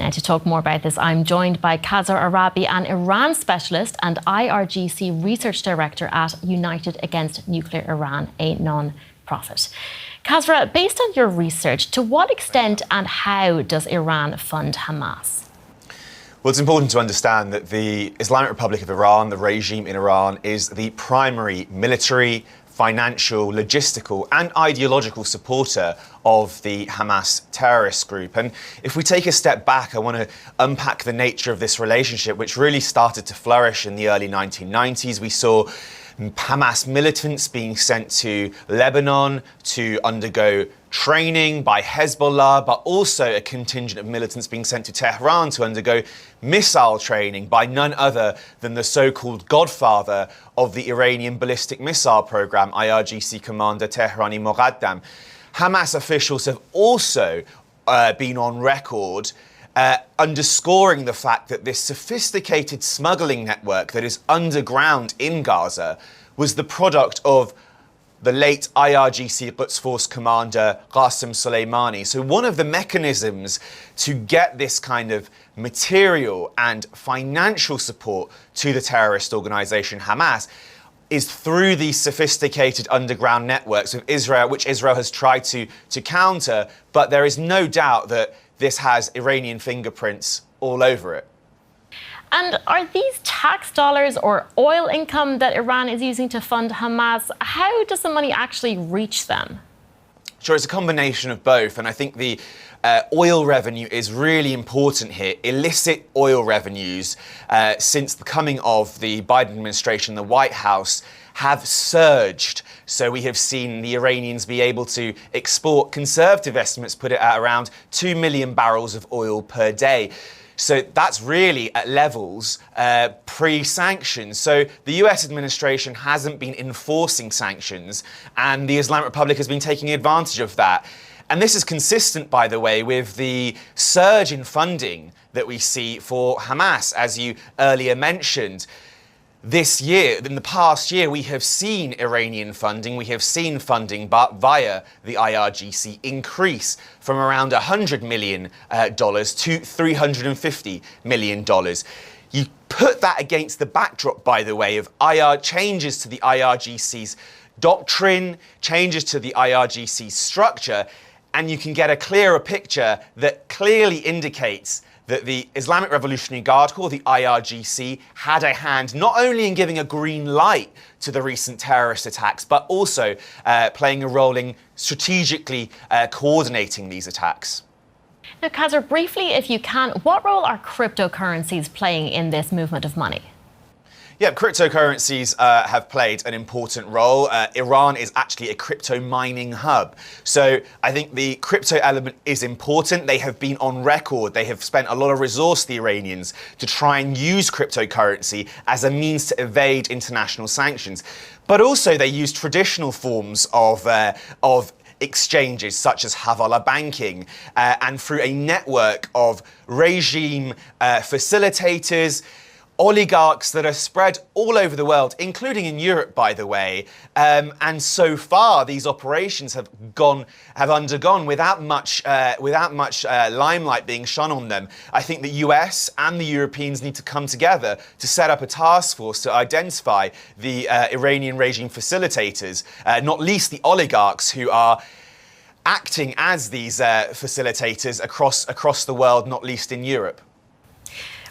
Now, to talk more about this, I'm joined by Kasra Aarabi, an Iran specialist and IRGC Research Director at United Against Nuclear Iran, a non-profit. Kasra, based on your research, to what extent and how does Iran fund Hamas? Well, it's important to understand that the Islamic Republic of Iran, the regime in Iran, is the primary military, financial, logistical and ideological supporter of the Hamas terrorist group. And if we take a step back, I want to unpack the nature of this relationship, which really started to flourish in the early 1990s. We saw Hamas militants being sent to Lebanon to undergo training by Hezbollah, but also a contingent of militants being sent to Tehran to undergo missile training by none other than the so-called godfather of the Iranian ballistic missile program, IRGC Commander Tehrani Moqaddam. Hamas officials have also been on record underscoring the fact that this sophisticated smuggling network that is underground in Gaza was the product of the late IRGC Quds Force commander Qasem Soleimani. So one of the mechanisms to get this kind of material and financial support to the terrorist organization Hamas is through these sophisticated underground networks of Israel, which Israel has tried to counter, but there is no doubt that this has Iranian fingerprints all over it. And are these tax dollars or oil income that Iran is using to fund Hamas, how does the money actually reach them? Sure, it's a combination of both. And I think the oil revenue is really important here. Illicit oil revenues since the coming of the Biden administration, the White House, have surged. So we have seen the Iranians be able to export, conservative estimates put it at around 2 million barrels of oil per day. So that's really at levels pre-sanctions. So the US administration hasn't been enforcing sanctions, and the Islamic Republic has been taking advantage of that. And this is consistent, by the way, with the surge in funding that we see for Hamas, as you earlier mentioned. This year, in the past year, we have seen Iranian funding, we have seen funding but via the IRGC increase from around $100 million to $350 million. You put that against the backdrop, by the way, of changes to the IRGC's doctrine, changes to the IRGC's structure, and you can get a clearer picture that clearly indicates that the Islamic Revolutionary Guard Corps, the IRGC, had a hand not only in giving a green light to the recent terrorist attacks, but also playing a role in strategically coordinating these attacks. Now, Kasra, briefly, if you can, what role are cryptocurrencies playing in this movement of money? Yeah, cryptocurrencies have played an important role. Iran is actually a crypto mining hub. So I think the crypto element is important. They have been on record. They have spent a lot of resource, the Iranians, to try and use cryptocurrency as a means to evade international sanctions. But also they use traditional forms of exchanges such as Havala banking and through a network of regime facilitators, oligarchs that are spread all over the world, including in Europe, by the way. And so far, these operations have undergone without much limelight being shone on them. I think the US and the Europeans need to come together to set up a task force to identify the Iranian regime facilitators, not least the oligarchs who are acting as these facilitators across the world, not least in Europe.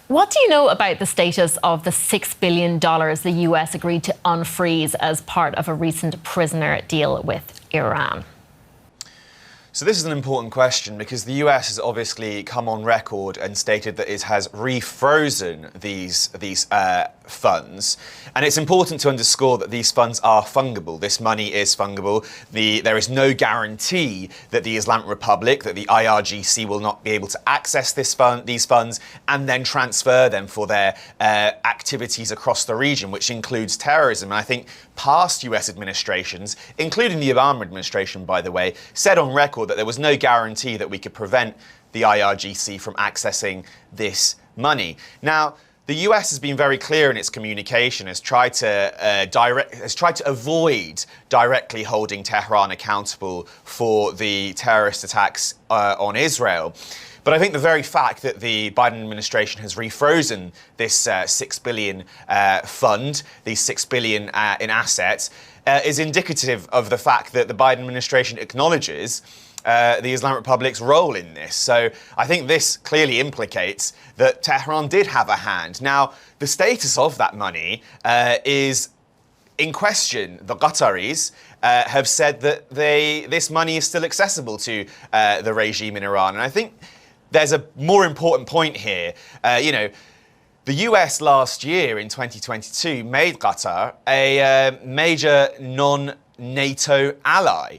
What do you know about the status of the $6 billion the US agreed to unfreeze as part of a recent prisoner deal with Iran? So this is an important question because the US has obviously come on record and stated that it has refrozen these funds. And it's important to underscore that these funds are fungible. This money is fungible. There is no guarantee that the Islamic Republic, that the IRGC will not be able to access these funds and then transfer them for their activities across the region, which includes terrorism. And I think past US administrations, including the Obama administration, by the way, said on record that there was no guarantee that we could prevent the IRGC from accessing this money. Now, the US has been very clear in its communication, has tried to avoid directly holding Tehran accountable for the terrorist attacks on Israel. But But I think the very fact that the Biden administration has refrozen this $6 billion fund, these $6 billion in assets, is indicative of the fact that the Biden administration acknowledges the Islamic Republic's role in this. So I think this clearly implicates that Tehran did have a hand. Now, the status of that money is in question. The Qataris have said that this money is still accessible to the regime in Iran. And I think there's a more important point here. The US last year in 2022 made Qatar a major non-NATO ally.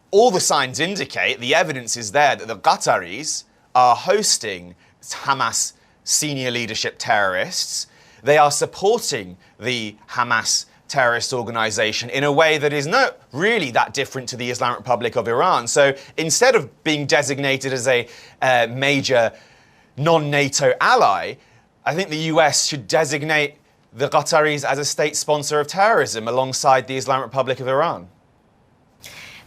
All the signs indicate, the evidence is there, that the Qataris are hosting Hamas senior leadership terrorists. They are supporting the Hamas terrorist organization in a way that is not really that different to the Islamic Republic of Iran. So instead of being designated as a major non-NATO ally, I think the US should designate the Qataris as a state sponsor of terrorism alongside the Islamic Republic of Iran.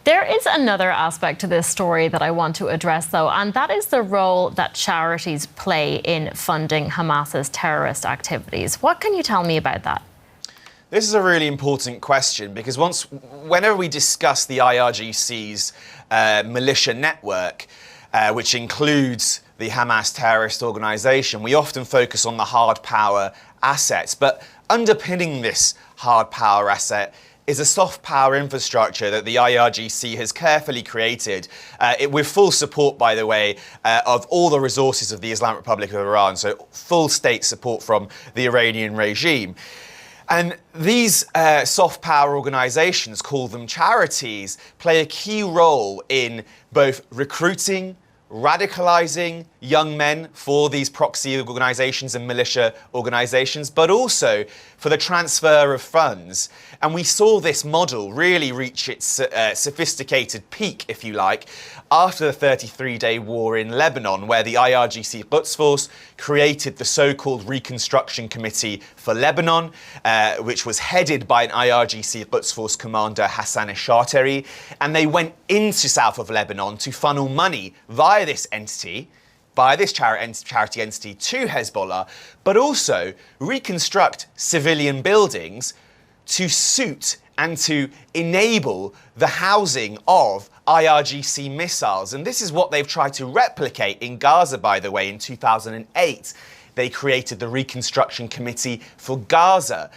There is another aspect to this story that I want to address, though, and that is the role that charities play in funding Hamas's terrorist activities. What can you tell me about that? This is a really important question because whenever we discuss the IRGC's militia network, which includes the Hamas terrorist organization, we often focus on the hard power assets. But underpinning this hard power asset is a soft power infrastructure that the IRGC has carefully created, with full support, by the way, of all the resources of the Islamic Republic of Iran, so full state support from the Iranian regime. And these soft power organizations, call them charities, play a key role in both recruiting, radicalizing young men for these proxy organizations and militia organizations, but also for the transfer of funds. And we saw this model really reach its sophisticated peak, if you like, after the 33-day war in Lebanon, where the IRGC Quds Force created the so-called Reconstruction Committee for Lebanon, which was headed by an IRGC Quds Force commander, Hassan al-Shateri, and they went into south of Lebanon to funnel money via this entity, by this charity entity, to Hezbollah, but also reconstruct civilian buildings to suit and to enable the housing of IRGC missiles. And this is what they've tried to replicate in Gaza, by the way. In 2008, they created the Reconstruction Committee for Gaza,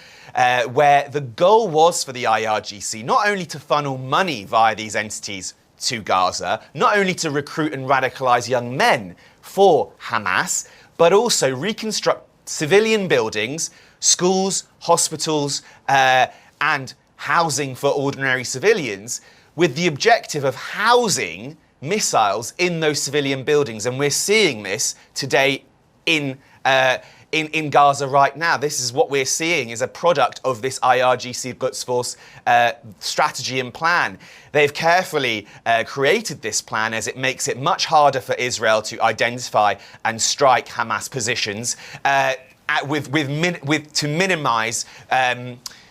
where the goal was for the IRGC not only to funnel money via these entities to Gaza, not only to recruit and radicalize young men for Hamas, but also reconstruct civilian buildings, schools, hospitals, and housing for ordinary civilians, with the objective of housing missiles in those civilian buildings. And we're seeing this today in Gaza right now. This is what we're seeing is a product of this IRGC Quds Force strategy and plan. They've carefully created this plan as it makes it much harder for Israel to identify and strike Hamas positions to minimize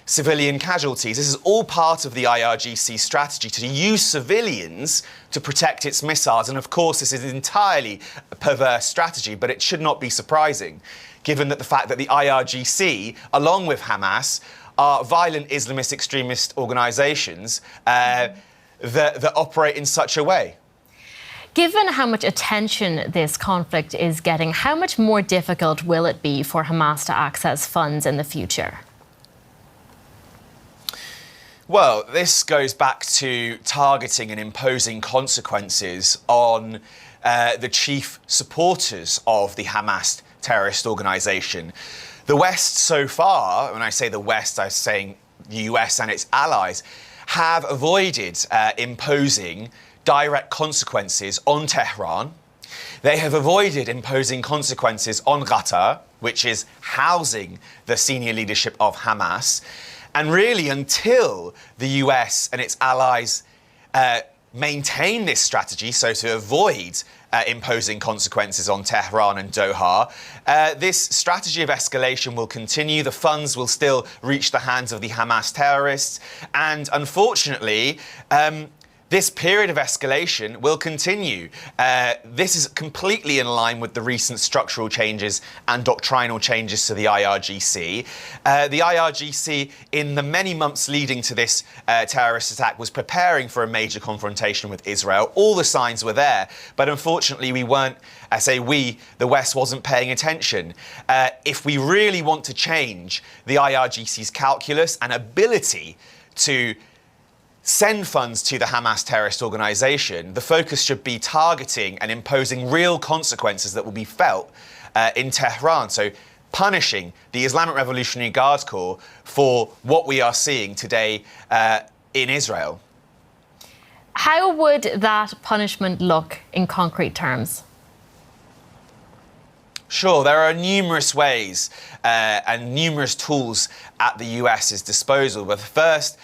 civilian casualties. This is all part of the IRGC strategy to use civilians to protect its missiles. And of course, this is an entirely perverse strategy, but it should not be surprising, given that the fact that the IRGC, along with Hamas, are violent Islamist extremist organizations that operate in such a way. Given how much attention this conflict is getting, how much more difficult will it be for Hamas to access funds in the future? Well, this goes back to targeting and imposing consequences on the chief supporters of the Hamas terrorist organization. The West so far, when I say the West, I'm saying the US and its allies, have avoided imposing direct consequences on Tehran. They have avoided imposing consequences on Qatar, which is housing the senior leadership of Hamas. And really, until the US and its allies maintain this strategy, so to avoid imposing consequences on Tehran and Doha, this strategy of escalation will continue. The funds will still reach the hands of the Hamas terrorists. And unfortunately, this period of escalation will continue. This is completely in line with the recent structural changes and doctrinal changes to the IRGC. The IRGC, in the many months leading to this terrorist attack, was preparing for a major confrontation with Israel. All the signs were there, but unfortunately we weren't, the West wasn't paying attention. If we really want to change the IRGC's calculus and ability to send funds to the Hamas terrorist organization, the focus should be targeting and imposing real consequences that will be felt in Tehran. So punishing the Islamic Revolutionary Guard Corps for what we are seeing today in Israel. How would that punishment look in concrete terms? Sure, there are numerous ways and numerous tools at the US's disposal, but the first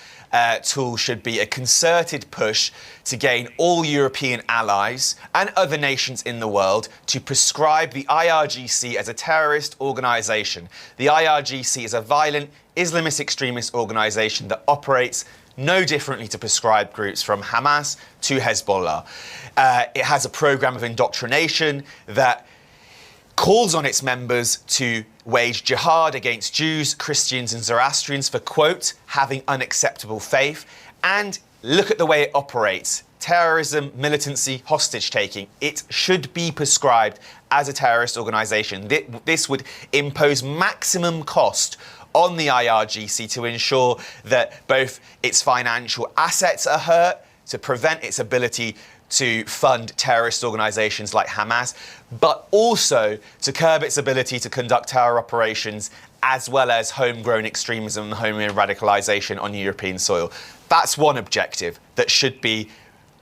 tool should be a concerted push to gain all European allies and other nations in the world to prescribe the IRGC as a terrorist organisation. The IRGC is a violent Islamist extremist organisation that operates no differently to prescribed groups from Hamas to Hezbollah. It has a programme of indoctrination that calls on its members to wage jihad against Jews, Christians and Zoroastrians for, quote, having unacceptable faith. And look at the way it operates. Terrorism, militancy, hostage-taking. It should be prescribed as a terrorist organisation. This would impose maximum cost on the IRGC to ensure that both its financial assets are hurt, to prevent its ability to fund terrorist organisations like Hamas, but also to curb its ability to conduct terror operations as well as homegrown extremism and homegrown radicalisation on European soil. That's one objective that should be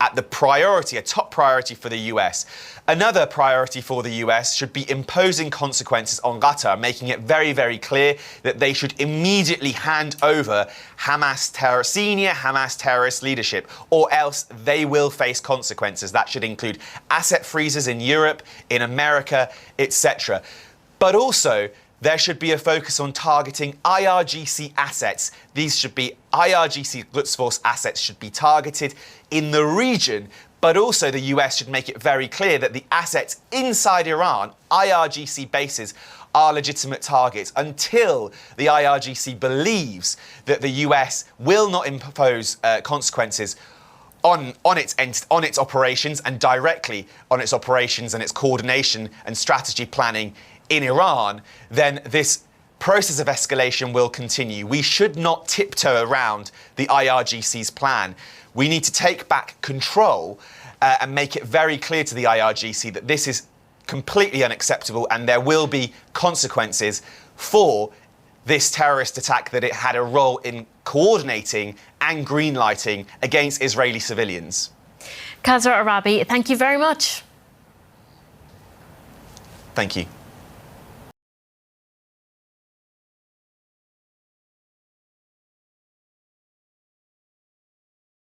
at the priority, a top priority for the US. Another priority for the US should be imposing consequences on Qatar, making it very, very clear that they should immediately hand over senior Hamas terrorist leadership, or else they will face consequences. That should include asset freezes in Europe, in America, etc. But also, there should be a focus on targeting IRGC assets. These should be IRGC Quds Force assets should be targeted in the region, but also the US should make it very clear that the assets inside Iran, IRGC bases, are legitimate targets until the IRGC believes that the US will not impose consequences on its operations and directly on its operations and its coordination and strategy planning in Iran, then this process of escalation will continue. We should not tiptoe around the IRGC's plan. We need to take back control and make it very clear to the IRGC that this is completely unacceptable and there will be consequences for this terrorist attack that it had a role in coordinating and greenlighting against Israeli civilians. Kasra Aarabi, thank you very much. Thank you.